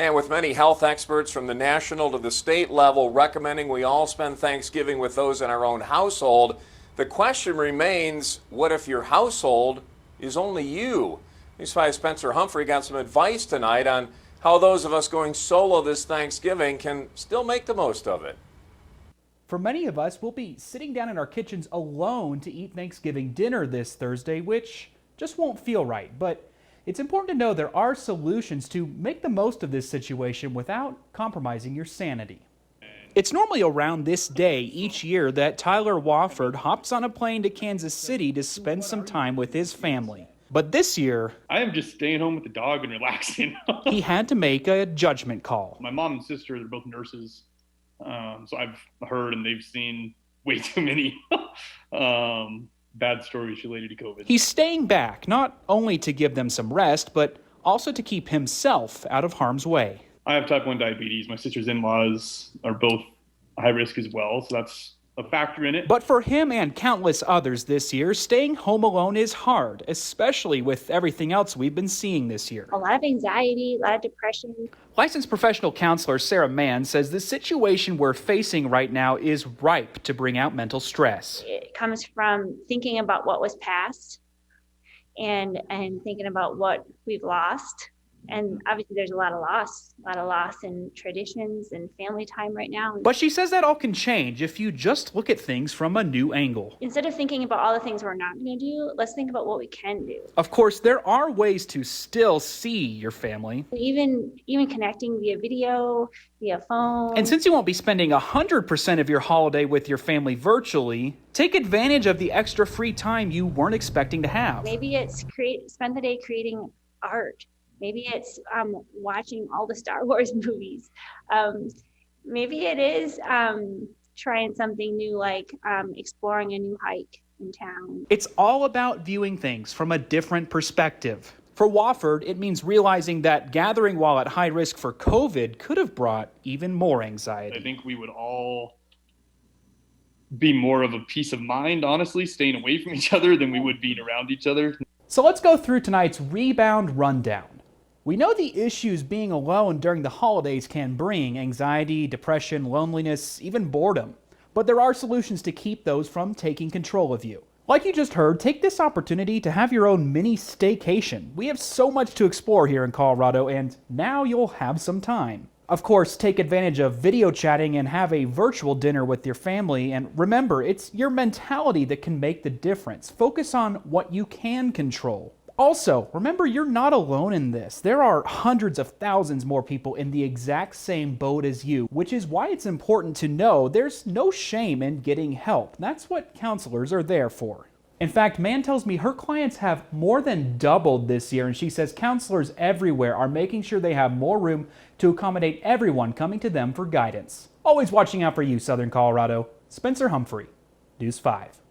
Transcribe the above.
And with many health experts from the national to the state level recommending we all spend Thanksgiving with those in our own household, the question remains, what if your household is only you? News 5's Spencer Humphrey got some advice tonight on how those of us going solo this Thanksgiving can still make the most of it. For many of us, we'll be sitting down in our kitchens alone to eat Thanksgiving dinner this Thursday, which just won't feel right. But it's important to know there are solutions to make the most of this situation without compromising your sanity. It's normally around this day each year that Tyler Wofford hops on a plane to Kansas City to spend some time with his family. But this year, I am just staying home with the dog and relaxing. he had to make a judgment call. My mom and sister, they're both nurses. So I've heard and they've seen way too many bad stories related to COVID. He's staying back, not only to give them some rest, but also to keep himself out of harm's way. I have type 1 diabetes. My sister's in-laws are both high risk as well, so that's a factor in it. But for him and countless others this year, staying home alone is hard, especially with everything else we've been seeing this year. A lot of anxiety, a lot of depression. Licensed professional counselor Sarah Mann says the situation we're facing right now is ripe to bring out mental stress. It comes from thinking about what was past and thinking about what we've lost. And obviously there's a lot of loss in traditions and family time right now. But she says that all can change if you just look at things from a new angle. Instead of thinking about all the things we're not going to do, let's think about what we can do. Of course, there are ways to still see your family. Even connecting via video, via phone. And since you won't be spending 100% of your holiday with your family virtually, take advantage of the extra free time you weren't expecting to have. Maybe it's spend the day creating art. Maybe it's watching all the Star Wars movies. Maybe it is trying something new, like exploring a new hike in town. It's all about viewing things from a different perspective. For Wofford, it means realizing that gathering while at high risk for COVID could have brought even more anxiety. I think we would all be more of a peace of mind, honestly, staying away from each other than we would being around each other. So let's go through tonight's rebound rundown. We know the issues being alone during the holidays can bring: anxiety, depression, loneliness, even boredom. But there are solutions to keep those from taking control of you. Like you just heard, take this opportunity to have your own mini staycation. We have so much to explore here in Colorado, and now you'll have some time. Of course, take advantage of video chatting and have a virtual dinner with your family. And remember, it's your mentality that can make the difference. Focus on what you can control. Also, remember, you're not alone in this. There are hundreds of thousands more people in the exact same boat as you, which is why it's important to know there's no shame in getting help. That's what counselors are there for. In fact, Mann tells me her clients have more than doubled this year, and she says counselors everywhere are making sure they have more room to accommodate everyone coming to them for guidance. Always watching out for you, Southern Colorado. Spencer Humphrey, News 5.